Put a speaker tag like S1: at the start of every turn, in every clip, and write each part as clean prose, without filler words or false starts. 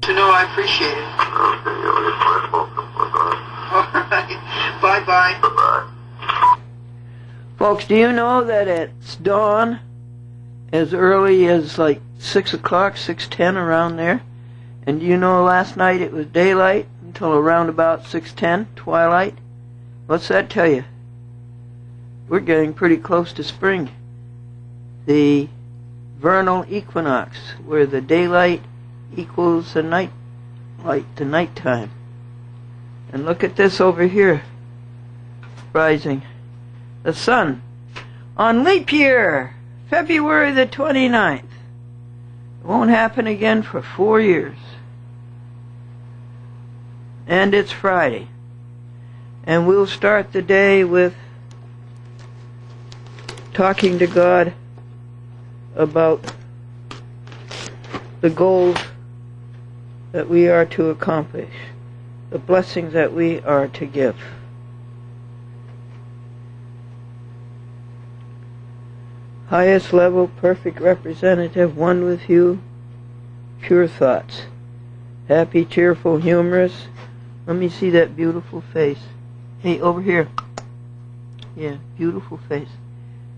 S1: To know I appreciate it.
S2: Okay, you're welcome. Bye-bye.
S1: All right. Bye-bye.
S2: Bye-bye.
S3: Folks, do you know that it's dawn as early as like 6 o'clock, 6:10 around there? And do you know last night it was daylight until around about 6:10, twilight? What's that tell you? We're getting pretty close to spring. The vernal equinox, where the daylight equals the night light, the nighttime. And look at this over here, rising. The sun on leap year, February the 29th. It won't happen again for 4 years. And it's Friday. And we'll start the day with talking to God about the goals that we are to accomplish, the blessings that we are to give. Highest level, perfect representative, one with you, pure thoughts. Happy, cheerful, humorous. Let me see that beautiful face. Hey, over here. Yeah, beautiful face.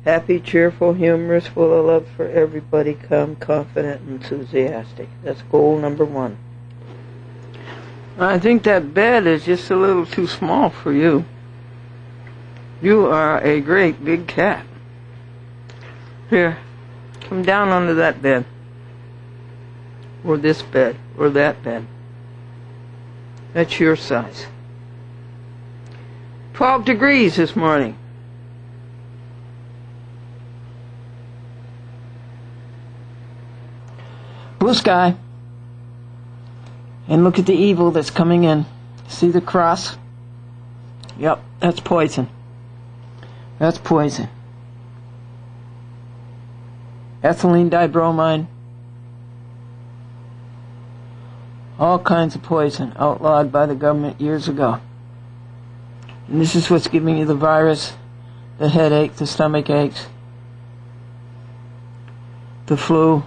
S3: Happy, cheerful, humorous, full of love for everybody, calm, confident, enthusiastic. That's goal number 1. I think that bed is just a little too small for you. You are a great big cat. Here, come down onto that bed. Or this bed, or that bed. That's your size. 12 degrees this morning. Blue sky. And look at the evil that's coming in. See the cross? Yep, that's poison. That's poison. Ethylene dibromide. All kinds of poison outlawed by the government years ago. And this is what's giving you the virus, the headache, the stomach aches, the flu,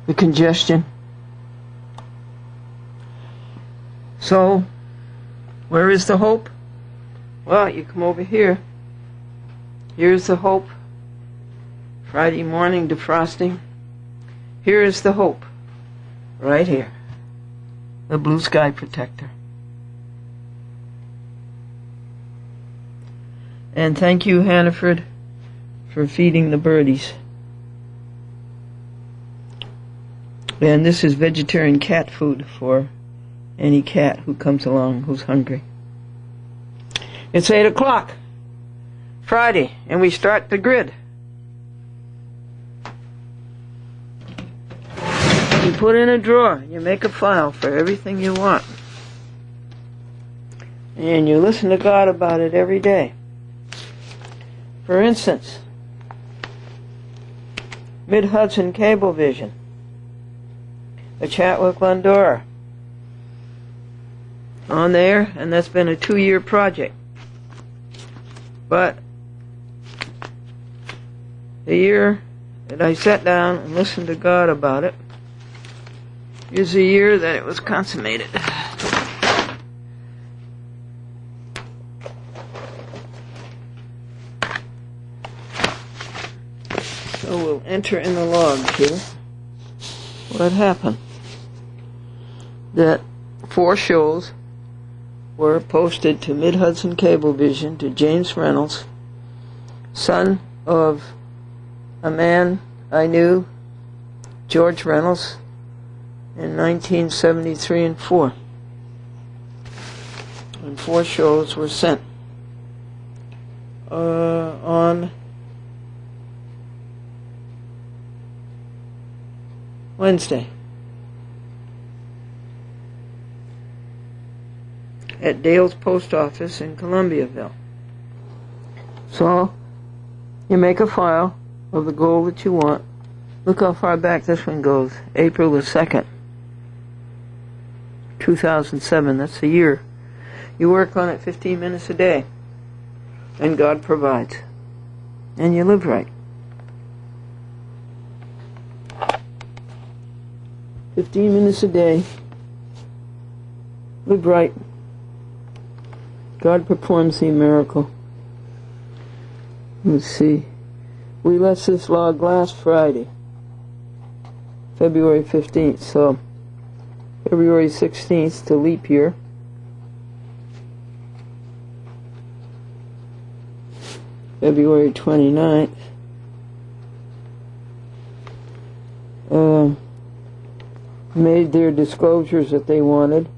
S3: the congestion. So, where is the hope? Well, you come over here. Here's the hope. Friday morning defrosting. Here is the hope. Right here. The blue sky protector. And thank you, Hannaford, for feeding the birdies. And this is vegetarian cat food for any cat who comes along who's hungry. It's 8 o'clock, Friday, and we start the grid. You put in a drawer, you make a file for everything you want. And you listen to God about it every day. For instance, Mid-Hudson Cablevision. A chat with Glendora. On there, and that's been a 2-year project. But the year that I sat down and listened to God about it is the year that it was consummated. So we'll enter in the log here what happened. That 4 shows were posted to Mid-Hudson Cablevision to James Reynolds, son of a man I knew, George Reynolds, in 1973 and 4. And 4 shows were sent on Wednesday at Dale's Post Office in Columbiaville. So you make a file of the goal that you want. Look how far back this one goes. April the 2nd, 2007. That's the year. You work on it 15 minutes a day, and God provides. And you live right. 15 minutes a day. Live right. God performs the miracle. Let's see. We left this log last Friday, February 15th, so February 16th to leap year. February 29th. Made their disclosures that they wanted.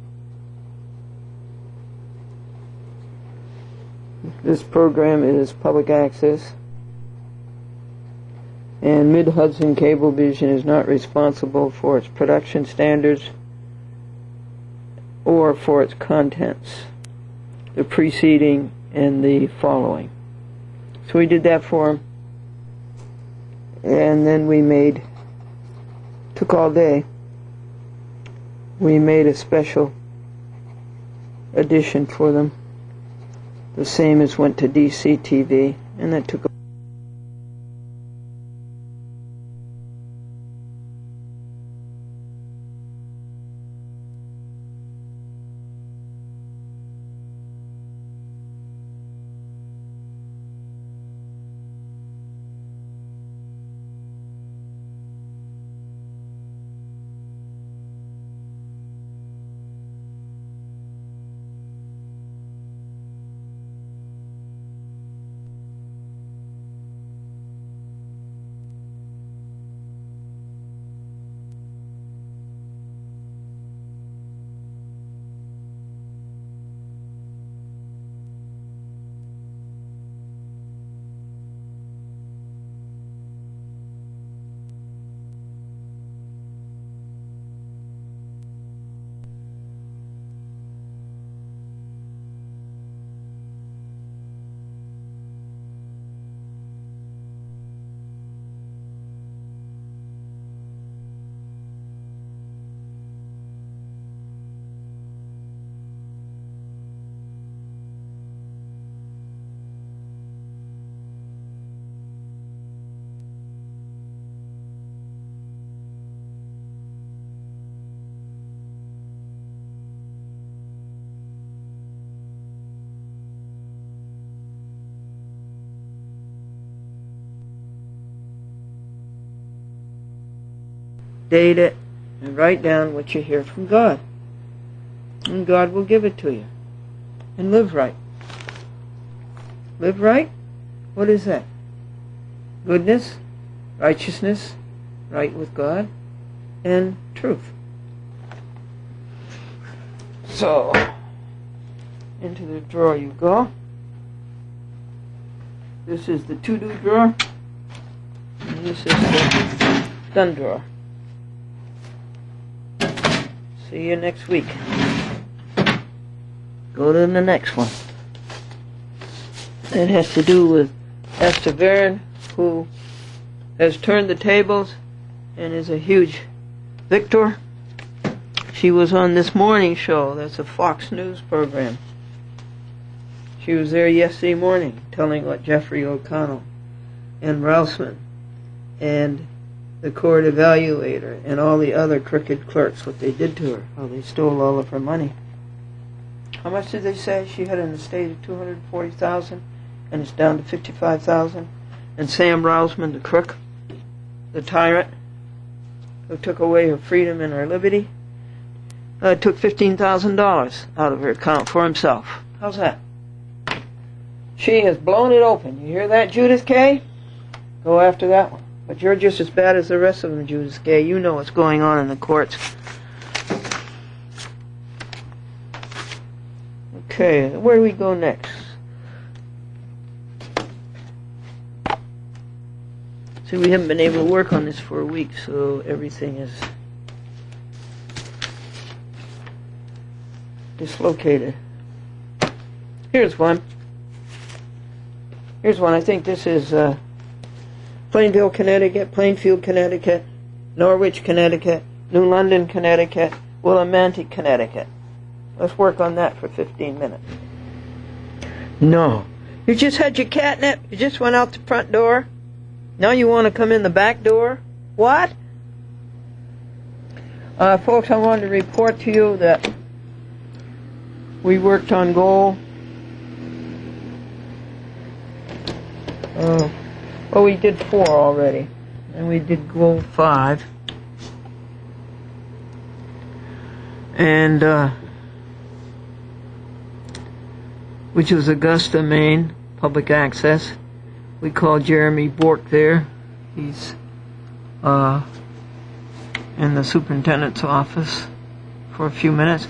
S3: This program is public access, and Mid-Hudson Cablevision is not responsible for its production standards or for its contents, the preceding and the following. So we did that for them, and then we took all day. We made a special edition for them, the same as went to DC TV, and that took date it, and write down what you hear from God. And God will give it to you. And live right. Live right? What is that? Goodness, righteousness, right with God, and truth. So, into the drawer you go. This is the to-do drawer, and this is the done drawer. See you next week. Go to the next one. It has to do with Esther Varon, who has turned the tables and is a huge victor. She was on this morning show. That's a Fox News program. She was there yesterday morning telling what Jeffrey O'Connell and Rousman and the court evaluator and all the other crooked clerks, what they did to her, how they stole all of her money. How much did they say? She had an estate of $240,000 and it's down to $55,000. And Sam Rousman, the crook, the tyrant, who took away her freedom and her liberty, took $15,000 out of her account for himself. How's that? She has blown it open. You hear that, Judith Kay? Go after that one. But you're just as bad as the rest of them, Judith Kay. You know what's going on in the courts. Okay, where do we go next? See, we haven't been able to work on this for a week, so everything is dislocated. Here's one. Here's one. I think this is Plainfield, Connecticut, Norwich, Connecticut, New London, Connecticut, Willimantic, Connecticut. Let's work on that for 15 minutes. No. You just had your catnip. You just went out the front door. Now you want to come in the back door? What? Folks, I wanted to report to you that we worked on goal. Well, we did 4 already, and we did goal 5. And, which was Augusta, Maine, public access. We called Jeremy Bork there. He's in the superintendent's office for a few minutes.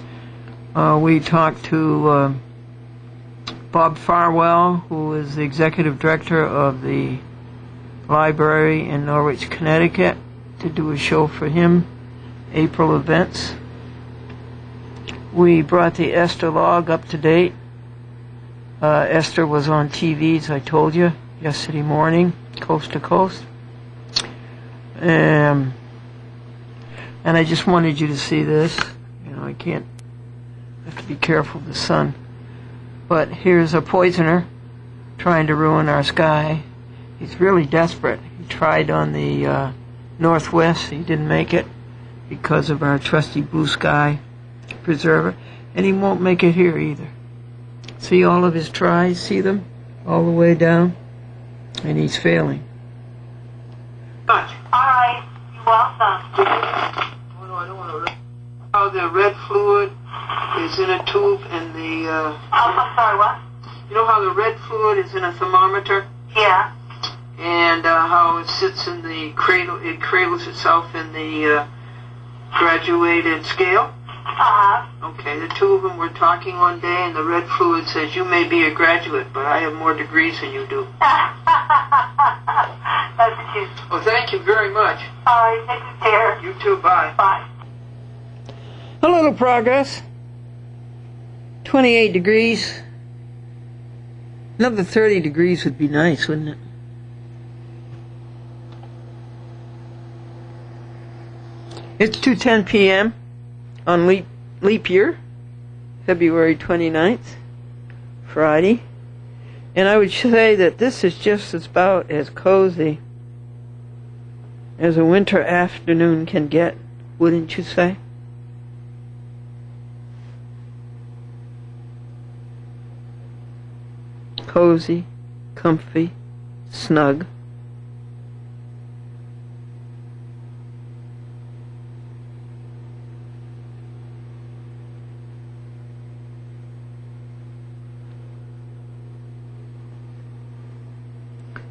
S3: We talked to Bob Farwell, who is the executive director of the library in Norwich, Connecticut, to do a show for him, April events. We brought the Esther log up to date. Esther was on TV, as I told you, yesterday morning, coast to coast. And I just wanted you to see this. You know, I have to be careful of the sun. But here's a poisoner trying to ruin our sky. He's really desperate. He tried on the northwest. He didn't make it because of our trusty blue sky preserver. And he won't make it here either. See all of his tries? See them? All the way down? And he's failing.
S1: Much.
S4: All right. You're welcome.
S1: Oh, no, I don't want to. How the red fluid is in a tube and the.
S4: I'm sorry, what?
S1: You know how the red fluid is in a thermometer?
S4: Yeah.
S1: And how it sits in the cradle, it cradles itself in the graduated scale?
S4: Uh-huh.
S1: Okay, the two of them were talking one day, and the red fluid says, you may be a graduate, but I have more degrees than you do.
S4: That's cute.
S1: Well, thank you very much.
S4: All right, take good care.
S1: You too, bye.
S4: Bye.
S3: A little progress. 28 degrees. Another 30 degrees would be nice, wouldn't it? It's 2:10 p.m. on leap year, February 29th, Friday. And I would say that this is just about as cozy as a winter afternoon can get, wouldn't you say? Cozy, comfy, snug.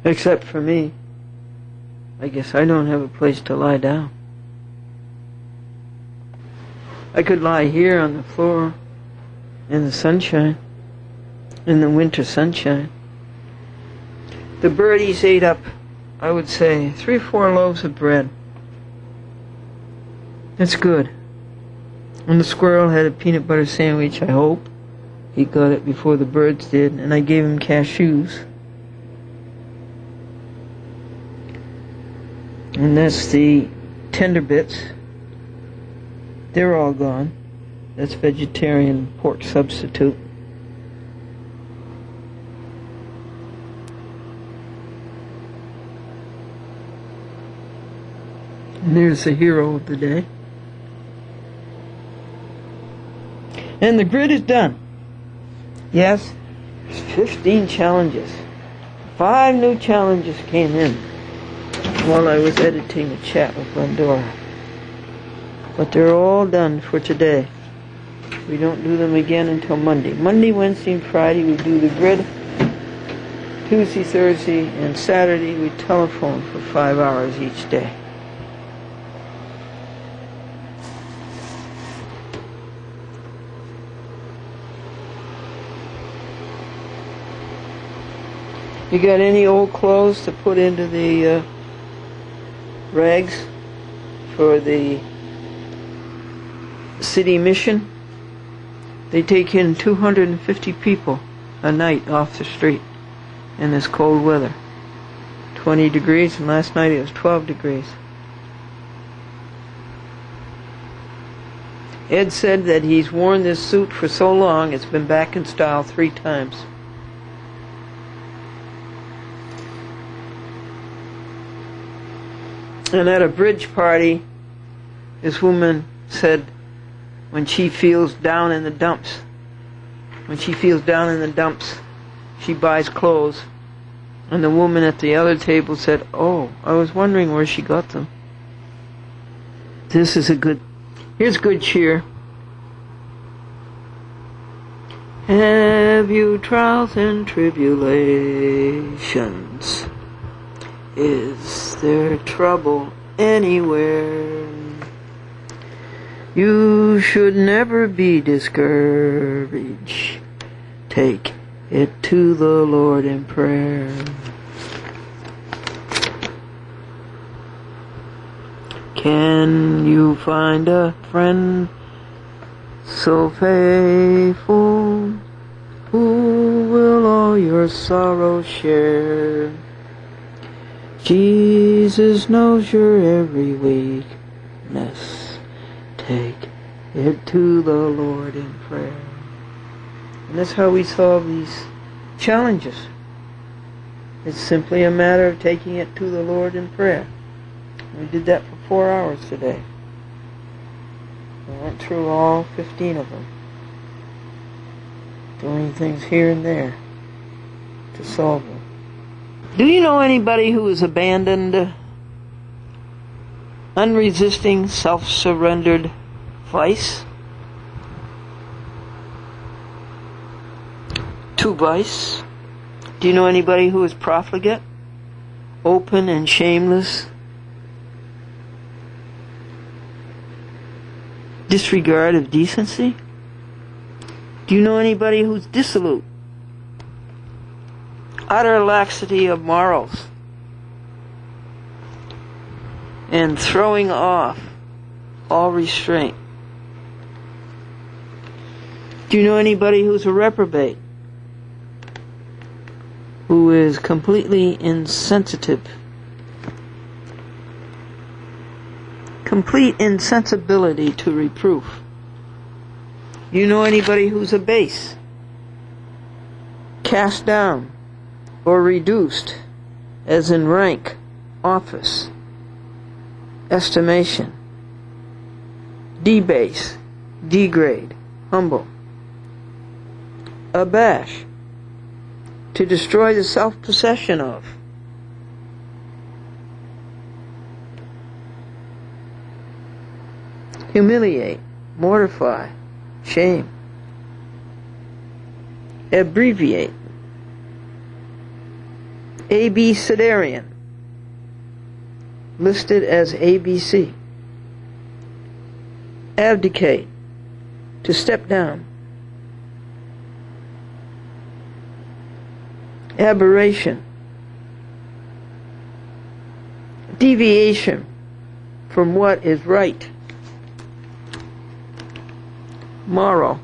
S3: Except for me. I guess I don't have a place to lie down. I could lie here on the floor in the sunshine, in the winter sunshine. The birdies ate up, I would say, 3 or 4 loaves of bread. That's good. And the squirrel had a peanut butter sandwich, I hope. He got it before the birds did, and I gave him cashews. And that's the tender bits. They're all gone. That's vegetarian pork substitute. And there's the hero of the day. And the grid is done. Yes, there's 15 challenges. 5 new challenges came in while I was editing a chat with Glendora. But they're all done for today. We don't do them again until Monday. Monday, Wednesday, and Friday we do the grid. Tuesday, Thursday, and Saturday we telephone for 5 hours each day. You got any old clothes to put into the rags for the city mission? They take in 250 people a night off the street in this cold weather. 20 degrees, and last night it was 12 degrees. Ed said that he's worn this suit for so long it's been back in style 3 times. And at a bridge party, this woman said when she feels down in the dumps, she buys clothes. And the woman at the other table said, "Oh, I was wondering where she got them." Here's good cheer. Have you trials and tribulations? Is there trouble anywhere? You should never be discouraged. Take it to the Lord in prayer. Can you find a friend so faithful who will all your sorrow share? Jesus knows your every weakness. Take it to the Lord in prayer. And that's how we solve these challenges. It's simply a matter of taking it to the Lord in prayer. We did that for 4 hours today. We went through all 15 of them, doing things here and there to solve them. Do you know anybody who has abandoned unresisting, self-surrendered vice to vice? Do you know anybody who is profligate, open and shameless, disregard of decency? Do you know anybody who's dissolute, utter laxity of morals, and throwing off all restraint? Do you know anybody who's a reprobate, who is completely insensitive, complete insensibility to reproof? You know anybody who's a base, cast down, or reduced, as in rank, office, estimation, debase, degrade, humble, abash, to destroy the self-possession of, humiliate, mortify, shame, abbreviate, abecedarian, listed as ABC, abdicate, to step down, aberration, deviation from what is right, moral,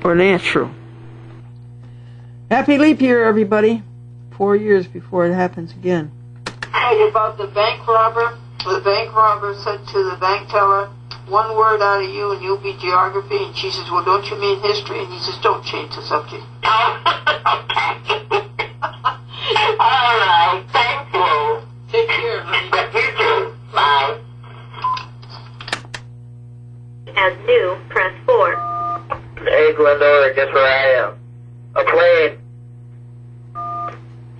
S3: or natural. Happy leap year, everybody. 4 years before it happens again.
S1: Hey, about the bank robber. The bank robber said to the bank teller, "One word out of you and you'll be geography." And she says, "Well, don't you mean history?" And he says, "Don't change the subject."
S4: All right. Thank you.
S1: Take care, honey.
S4: You too. Bye.
S5: As new, press 4.
S2: Hey, Glendora, guess where I am? A plane.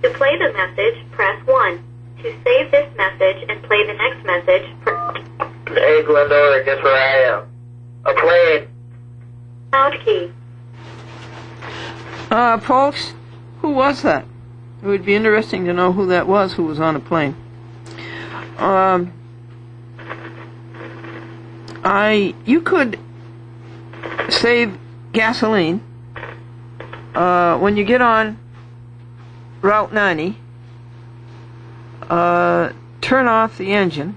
S5: To play the message, press 1. To save this message and play the next message, press
S2: Hey, Glendora, guess where I am? A plane.
S5: pound key.
S3: Folks, who was that? It would be interesting to know who that was who was on a plane. You could save gasoline when you get on Route 90. Turn off the engine,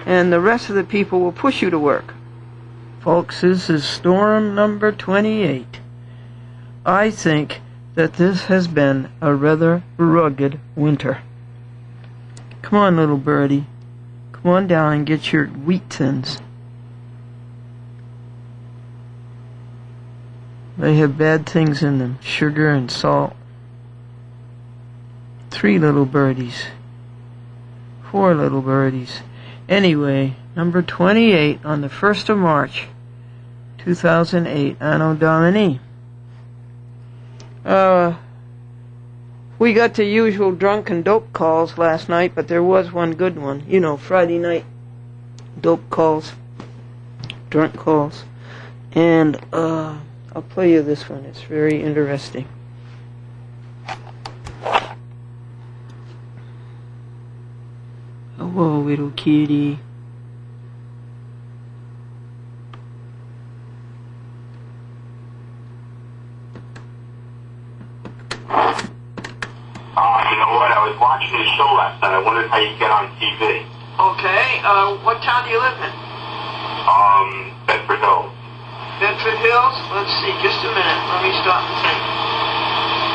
S3: and the rest of the people will push you to work. Folks, this is storm number 28. I think that this has been a rather rugged winter. Come on, little birdie. Come on down and get your wheat thins. They have bad things in them, sugar and salt. 3 little birdies. 4 little birdies. Anyway, number 28 on the 1st of March, 2008, Anno Domini. We got the usual drunk and dope calls last night, but there was one good one. You know, Friday night dope calls, drunk calls. And I'll play you this one. It's very interesting. Hello, little kitty.
S2: You know what? I was watching your show last night. I wondered how you get on TV.
S1: Okay, what town do you live in?
S2: Bedford Hills.
S1: Bedford Hills? Let's see, just a minute. Let me stop and think.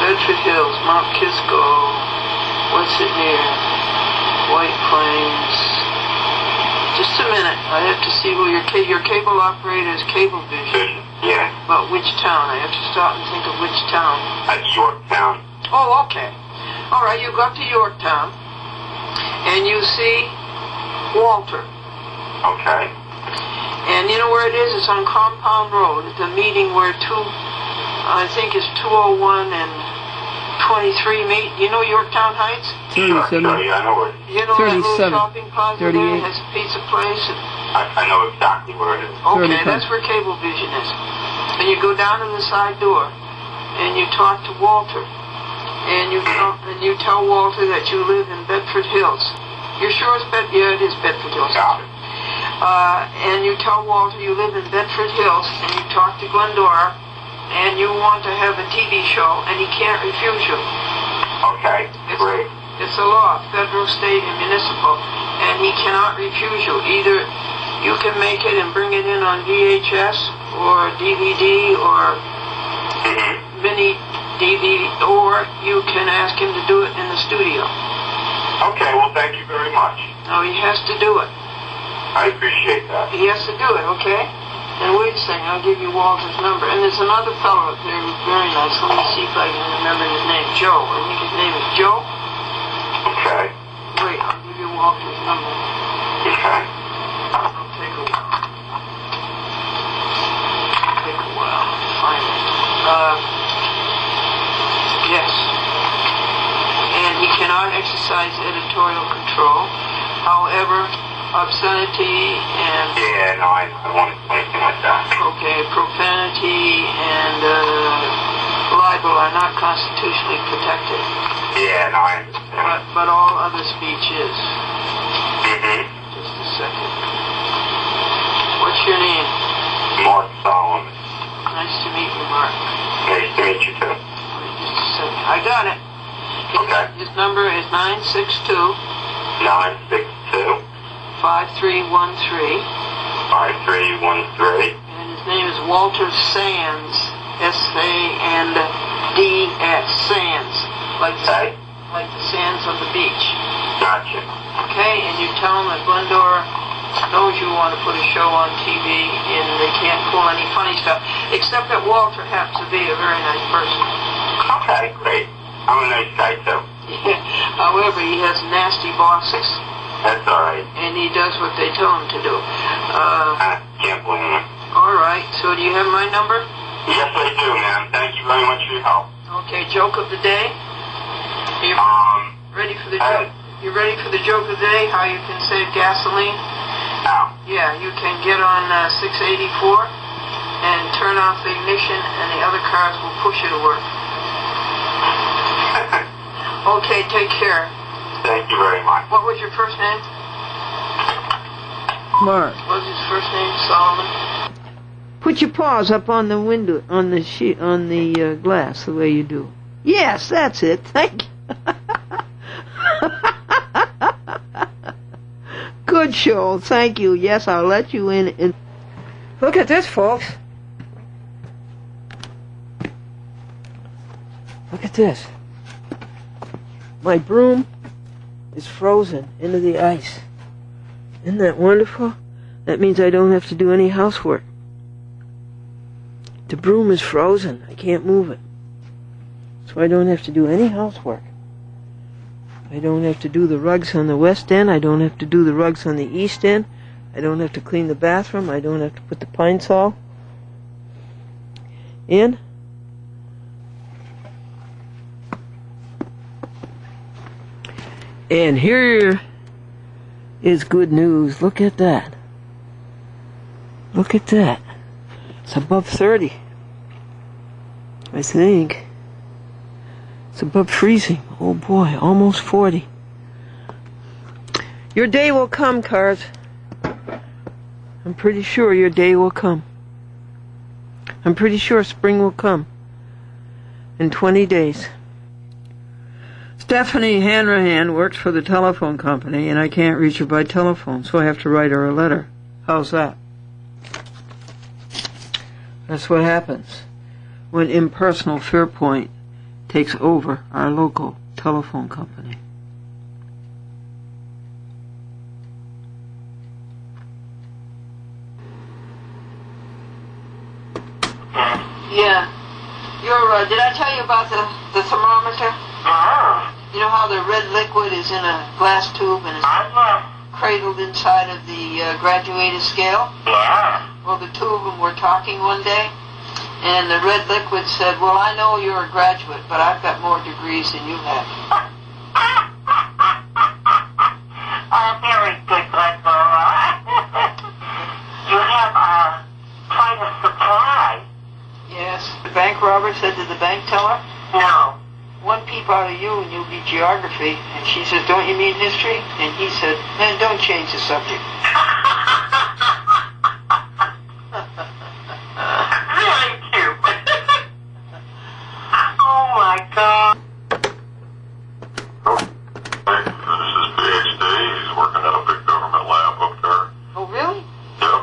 S1: Bedford Hills, Mount Kisco. What's it near? White Plains. Just a minute. I have to see who your cable operator is. Cablevision.
S2: Yeah.
S1: But which town? I have to stop and think of which town.
S2: At Yorktown.
S1: Oh, okay. All right, you got to Yorktown, and you see Walter.
S2: Okay.
S1: And you know where it is? It's on Compound Road. It's a meeting where I think it's 201 and 23 meet. You know Yorktown Heights?
S2: Sure, yeah, I know where.
S1: You know that little
S3: 37,
S1: shopping plaza
S3: 38.
S1: there has a pizza place?
S2: I know exactly where it is.
S1: Okay,
S3: 35.
S1: that's where Cablevision is. And you go down to the side door, and you talk to Walter. And you tell Walter that you live in Bedford Hills. You're sure it's Bedford? Yeah, it is Bedford Hills.
S2: Yeah.
S1: And you tell Walter you live in Bedford Hills, and you talk to Glendora, and you want to have a TV show, and he can't refuse you.
S2: Okay, great.
S1: It's a law, federal, state, and municipal, and he cannot refuse you. Either you can make it and bring it in on VHS, or DVD, or mini DVD, or you can ask him to do it in the studio.
S2: Okay, well, thank you very much.
S1: No, he has to do it.
S2: I appreciate that.
S1: He has to do it, okay? And wait a second, I'll give you Walter's number. And there's another fellow up there who's very nice. Let me see if I can remember his name. Joe. I think his name is Joe.
S2: Okay.
S1: Wait, I'll give you Walter's number.
S2: Okay.
S1: It'll take a while. Take a while to find it. Yes. And he cannot exercise editorial control. However, obscenity and...
S2: Yeah, no, I don't want to do anything like that.
S1: Okay, profanity and libel are not constitutionally protected.
S2: Yeah, no, I understand.
S1: But all other speech is.
S2: Mm-hmm.
S1: Just a second. What's your name?
S2: Mark Solomon.
S1: Nice to meet you, Mark.
S2: Nice to meet you, too.
S1: Wait just a second. I got it.
S2: Okay.
S1: His number is 962
S2: 962
S1: 5313.
S2: 5313.
S1: And his name is Walter Sands. S-A-N-D-S. Sands. Like
S2: Okay.
S1: like the sands of the beach.
S2: Gotcha.
S1: Okay, and you tell them that Glendora knows you want to put a show on TV and they can't pull any funny stuff, except that Walter happens to be a very nice person.
S2: Okay, great. I'm a nice guy, too.
S1: However, he has nasty bosses,
S2: That's all right.
S1: and he does what they tell him to do.
S2: I can't blame him.
S1: All right, so do you have my number?
S2: Yes, I do, ma'am. Thank you very much for your help.
S1: Okay, joke of the day. You ready for the joke? You ready for the joke of the day? How you can save gasoline?
S2: Now.
S1: Yeah, you can get on 684 and turn off the ignition, and the other cars will push you to work. Okay, take care.
S2: Thank you very much.
S1: What was your first name?
S3: Mark.
S1: What was his first name? Solomon?
S3: Put your paws up on the window, on the sheet, on the glass, the way you do. Yes, that's it. Thank you. Good show. Thank you. Yes, I'll let you in. Look at this, folks. Look at this. My broom is frozen into the ice. Isn't that wonderful? That means I don't have to do any housework. The broom is frozen. I can't move it. So I don't have to do any housework. I don't have to do the rugs on the west end. I don't have to do the rugs on the east end. I don't have to clean the bathroom. I don't have to put the pine sol in. And here is good news. Look at that. Look at that. It's above 30. I think. It's above freezing. Oh boy, almost 40. Your day will come, cars. I'm pretty sure your day will come. I'm pretty sure spring will come. In 20 days. Stephanie Hanrahan works for the telephone company, and I can't reach her by telephone, so I have to write her a letter. How's that? That's what happens when impersonal Fairpoint takes over our local telephone company.
S1: Yeah. Did I tell you about the thermometer? You know how the red liquid is in a glass tube and is cradled inside of the graduated scale?
S4: Yeah.
S1: Well, the two of them were talking one day, and the red liquid said, well, I know you're a graduate, but I've got more degrees than you have.
S4: Oh, very good, Glendora. You have quite a supply.
S1: Yes. The bank robber said to the bank teller,
S4: No.
S1: one peep out of you and you'll be geography. And she says, don't you mean history? And he said, man, don't change the subject.
S4: Really cute. Oh my God.
S6: This is PhD. He's working at a big government lab up there.
S1: Oh, really?
S6: Yep.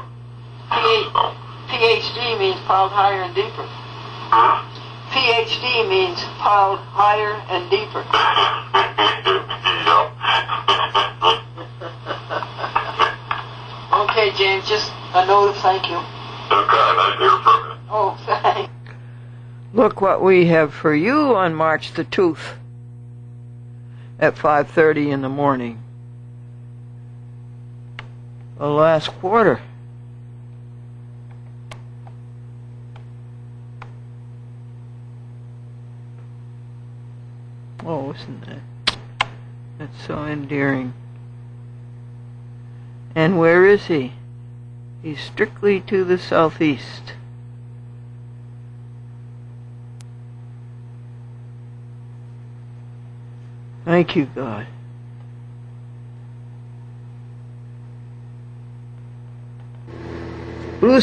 S1: PhD means piled higher and deeper.
S6: Huh?
S1: PhD means piled higher and deeper.
S6: Yep.
S1: Okay, James, just a note of thank you.
S6: Okay, nice to hear from you.
S1: Oh, thanks.
S3: Look what we have for you on March the 2nd at 5:30 in the morning. The last quarter. Oh, isn't that's so endearing. And where is he? He's strictly to the southeast. Thank you, God. Blue